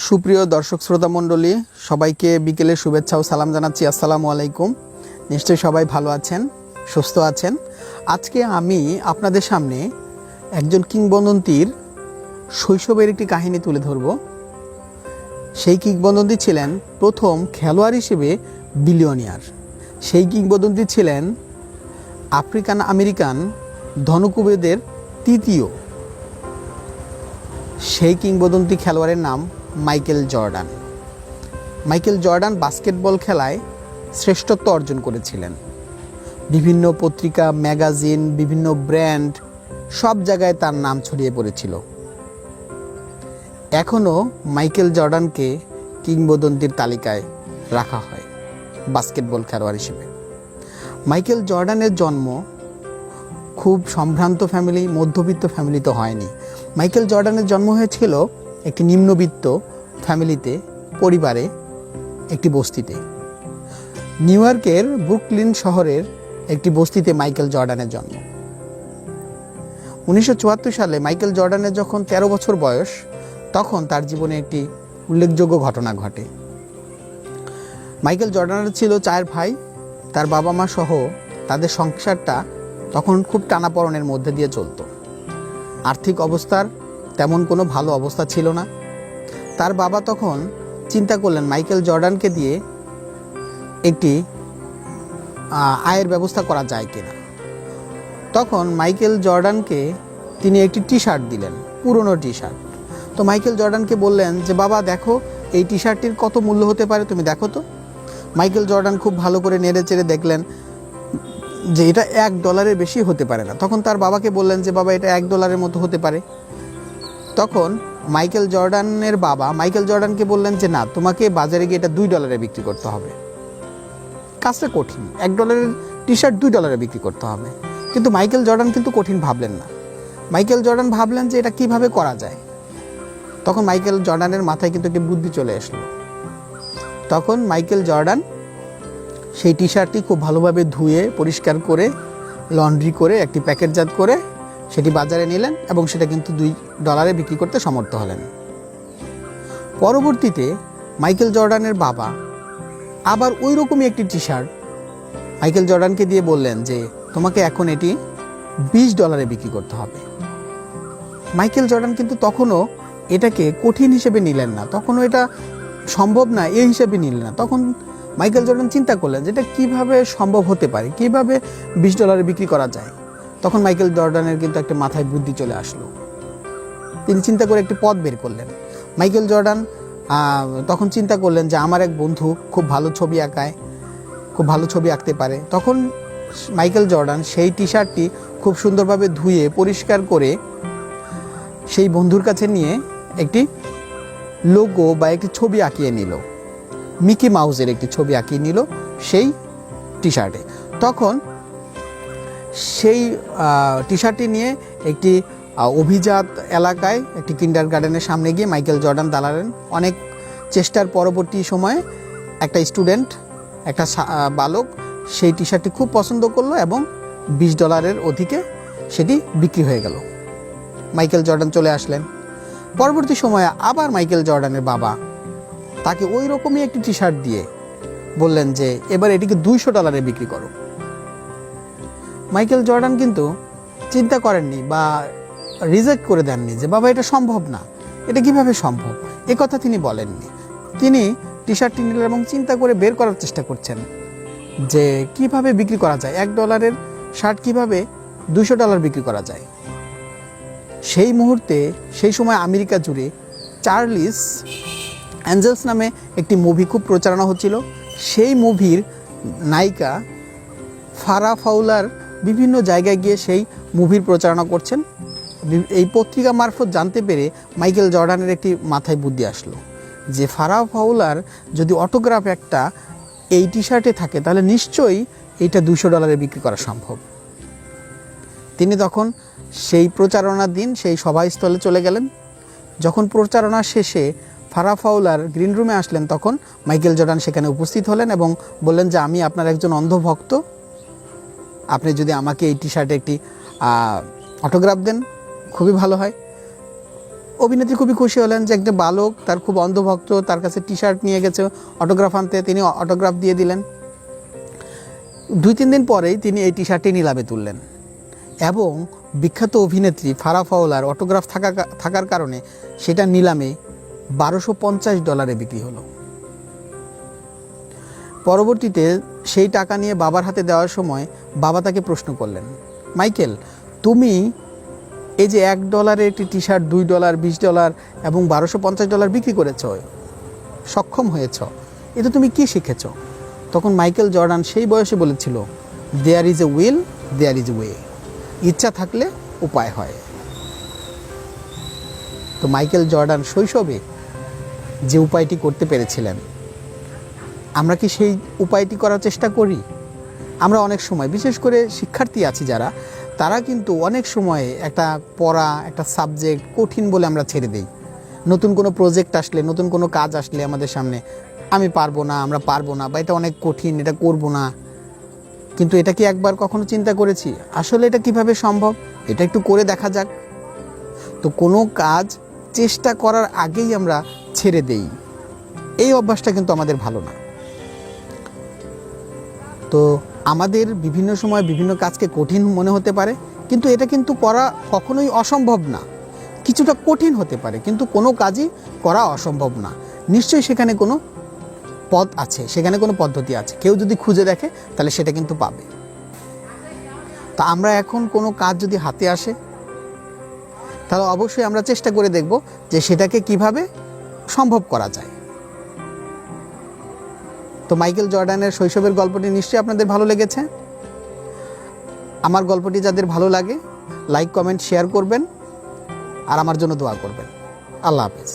সুপ্রিয় দর্শক শ্রোতা মণ্ডলী, সবাইকে বিকেলের শুভেচ্ছা ও সালাম জানাচ্ছি। আসসালামু আলাইকুম। নিশ্চয়ই সবাই ভালো আছেন, সুস্থ আছেন। আজকে আমি আপনাদের সামনে একজন কিংবদন্তির শৈশবের একটি কাহিনী তুলে ধরব। সেই কিংবদন্তি ছিলেন প্রথম খেলোয়াড় হিসেবে বিলিয়নিয়ার। সেই কিংবদন্তি ছিলেন আফ্রিকান আমেরিকান ধনকুবেরদের তৃতীয়। সেই কিংবদন্তি খেলোয়াড়ের নাম Michael Jordan. Michael Jordan basketball খেলায় শ্রেষ্ঠত্ব অর্জন করেছিলেন। বিভিন্ন পত্রিকা, ম্যাগাজিন, বিভিন্ন ব্র্যান্ড, সব জায়গায় তার নাম ছড়িয়ে পড়েছিল। এখনও মাইকেল জর্ডানকে কিংবদন্তির তালিকায় রাখা হয় বাস্কেটবল খেলোয়াড় হিসেবে। মাইকেল জর্ডানের জন্ম খুব সম্ভ্রান্ত ফ্যামিলি, মধ্যবিত্ত ফ্যামিলিতে হয়নি। মাইকেল জর্ডানের জন্ম হয়েছিল একটি নিম্নবিত্ত ফ্যামিলিতে, পরিবারে, একটি বস্তিতে। নিউ ইয়র্কের ব্রুকলিন শহরের একটি বস্তিতে মাইকেল জর্ডানের জন্ম। 1974 সালে মাইকেল জর্ডানের যখন 13 বছর বয়স, তখন তার জীবনে একটি উল্লেখযোগ্য ঘটনা ঘটে। মাইকেল জর্ডানের ছিল 4 ভাই। তার বাবা মা সহ তাদের সংসারটা তখন খুব টানাপড়নের মধ্যে দিয়ে চলত। আর্থিক অবস্থার তেমন কোনো ভালো অবস্থা ছিল না। তার বাবা তখন চিন্তা করলেন মাইকেল জর্ডানকে দিয়ে একটি আয়ের ব্যবস্থা করা যায় কিনা। তখন মাইকেল জর্ডানকে তিনি একটি টি শার্ট দিলেন, পুরনো টি শার্ট। তো মাইকেল জর্ডানকে বললেন যে বাবা দেখো, এই টি শার্টটির কত মূল্য হতে পারে, তুমি দেখো তো। মাইকেল জর্ডান খুব ভালো করে নেড়ে চেড়ে দেখলেন যে এটা $1 বেশি হতে পারে না। তখন তার বাবাকে বললেন যে বাবা, এটা $1 মতো হতে পারে। তখন মাইকেল জর্ডানের বাবা মাইকেল জর্ডানকে বললেন যে না, তোমাকে বাজারে গিয়ে এটা $2 বিক্রি করতে হবে। কাজটা কঠিন, $1 টি শার্ট $2 বিক্রি করতে হবে। কিন্তু মাইকেল জর্ডান কিন্তু কঠিন ভাবলেন না। মাইকেল জর্ডান ভাবলেন যে এটা কিভাবে করা যায়। তখন মাইকেল জর্ডানের মাথায় কিন্তু একটি বুদ্ধি চলে আসলো। তখন মাইকেল জর্ডান সেই টি শার্টটি খুব ভালোভাবে ধুয়ে পরিষ্কার করে লন্ড্রি করে একটি প্যাকেটজাত করে সেটি বাজারে নিলেন এবং সেটা কিন্তু $2 বিক্রি করতে সমর্থ হলেন। পরবর্তীতে মাইকেল জর্ডানের বাবা আবার ওই রকমই একটি টি শার্ট মাইকেল জর্ডানকে দিয়ে বললেন যে তোমাকে এখন এটি $20 বিক্রি করতে হবে। মাইকেল জর্ডান কিন্তু তখনও এটাকে কঠিন হিসেবে নিলেন না, তখনও এটা সম্ভব না এই হিসেবে নিলেন না। তখন মাইকেল জর্ডান চিন্তা করলেন যে এটা কীভাবে সম্ভব হতে পারে, কীভাবে $20 বিক্রি করা যায়। তখন মাইকেল জর্ডানের কিন্তু একটা মাথায় বুদ্ধি চলে আসলো। তিনি চিন্তা করে একটি পথ বের করলেন। মাইকেল জর্ডান তখন চিন্তা করলেন যে আমার এক বন্ধু খুব ভালো ছবি আঁকায়, খুব ভালো ছবি আঁকতে পারে। তখন মাইকেল জর্ডান সেই টি শার্টটি খুব সুন্দরভাবে ধুয়ে পরিষ্কার করে সেই বন্ধুর কাছে নিয়ে একটি লোগো বা একটি ছবি আঁকিয়ে নিল, মিকি মাউসের একটি ছবি আঁকিয়ে নিল সেই টি শার্টে। তখন সেই টি শার্টটি নিয়ে একটি অভিজাত এলাকায় একটি কিন্ডারগার্টেনের সামনে গিয়ে মাইকেল জর্ডান দাঁড়ালেন। অনেক চেষ্টার পরবর্তী সময়ে একটা স্টুডেন্ট, একটা বালক সেই টি শার্টটি খুব পছন্দ করলো এবং $20 অধিকে সেটি বিক্রি হয়ে গেল। মাইকেল জর্ডান চলে আসলেন। পরবর্তী সময়ে আবার মাইকেল জর্ডানের বাবা তাকে ওই রকমই একটি টি শার্ট দিয়ে বললেন যে এবার এটিকে $200 বিক্রি করো। মাইকেল জর্ডান কিন্তু চিন্তা করেননি বা রিজেক্ট করে দেননি যে বাবা এটা সম্ভব না, এটা কিভাবে সম্ভব, এ কথা তিনি বলেননি। তিনি টি শার্টটি নিলেন এবং চিন্তা করে বের করার চেষ্টা করছেন যে কিভাবে বিক্রি করা যায়, $1 শার্ট কিভাবে $200 বিক্রি করা যায়। সেই মুহূর্তে, সেই সময় আমেরিকা জুড়ে চার্লিস অ্যাঞ্জেলস নামে একটি মুভি খুব প্রচারণা হচ্ছিল। সেই মুভির নায়িকা ফারাহ ফাউলার বিভিন্ন জায়গায় গিয়ে সেই মুভির প্রচারণা করছেন। এই পত্রিকা মারফত জানতে পেরে মাইকেল জর্ডানের একটি মাথায় বুদ্ধি আসলো যে ফারাহ ফাউলার যদি অটোগ্রাফ একটা এই টি শার্টে থাকে তাহলে নিশ্চয়ই এইটা $200 বিক্রি করা সম্ভব। তিনি তখন সেই প্রচারণার দিন সেই সভাস্থলে চলে গেলেন। যখন প্রচারণা শেষে ফারাহ ফাউলার গ্রিন রুমে আসলেন, তখন মাইকেল জর্ডান সেখানে উপস্থিত হলেন এবং বললেন যে আমি আপনার একজন অন্ধভক্ত, আপনি যদি আমাকে এই টি শার্টে একটি অটোগ্রাফ দেন খুবই ভালো হয়। অভিনেত্রী খুবই খুশি হলেন যে একটা বালক, তার খুব অন্ধভক্ত, তার কাছে টি শার্ট নিয়ে গেছে অটোগ্রাফ আনতে, তিনি অটোগ্রাফ দিয়ে দিলেন। 2-3 দিন পরেই তিনি এই টি শার্টটি নিলামে তুললেন এবং বিখ্যাত অভিনেত্রী ফারাহ ফাওলার অটোগ্রাফ থাকার কারণে সেটা নিলামে $1250 বিক্রি হলো। পরবর্তীতে সেই টাকা নিয়ে বাবার হাতে দেওয়ার সময় বাবা তাকে প্রশ্ন করলেন, মাইকেল, তুমি এই যে $1 একটি টি শার্ট $2, $20 এবং $1250 বিক্রি করেছ, সক্ষম হয়েছ, এতে তুমি কি শিখেছ? তখন মাইকেল জর্ডান সেই বয়সে বলেছিল, there is a will, there is a way. ইচ্ছা থাকলে উপায় হয়। তো মাইকেল জর্ডান শৈশবে যে উপায়টি করতে পেরেছিলেন, আমরা কি সেই উপায়টি করার চেষ্টা করি? আমরা অনেক সময়, বিশেষ করে শিক্ষার্থী আছি যারা, তারা কিন্তু অনেক সময় একটা পড়া, একটা সাবজেক্ট কঠিন বলে আমরা ছেড়ে দিই। নতুন কোনো প্রজেক্ট আসলে, নতুন কোনো কাজ আসলে আমাদের সামনে, আমি পারবো না, আমরা পারবো না, বা এটা অনেক কঠিন, এটা করব না। কিন্তু এটা কি একবার কখনো চিন্তা করেছি আসলে এটা কিভাবে সম্ভব? এটা একটু করে দেখা যাক। তো কোনো কাজ চেষ্টা করার আগেই আমরা ছেড়ে দেই, এই অভ্যাসটা কিন্তু আমাদের ভালো না। তো আমাদের বিভিন্ন সময় বিভিন্ন কাজকে কঠিন মনে হতে পারে, কিন্তু এটা কিন্তু করা কখনোই অসম্ভব না। কিছুটা কঠিন হতে পারে, কিন্তু কোনো কাজই করা অসম্ভব না। নিশ্চয়ই সেখানে কোনো পথ আছে, সেখানে কোনো পদ্ধতি আছে। কেউ যদি খুঁজে দেখে তাহলে সেটা কিন্তু পাবে। তা আমরা এখন কোনো কাজ যদি হাতে আসে, তাহলে অবশ্যই আমরা চেষ্টা করে দেখব যে সেটাকে কিভাবে সম্ভব করা যায়। তো মাইকেল জর্ডানের শৈশবের গল্পটি নিশ্চয়ই আপনাদের ভালো লেগেছে। আমার গল্পটি যাদের ভালো লাগে, লাইক, কমেন্ট, শেয়ার করবেন আর আমার জন্য দোয়া করবেন। আল্লাহ হাফেজ।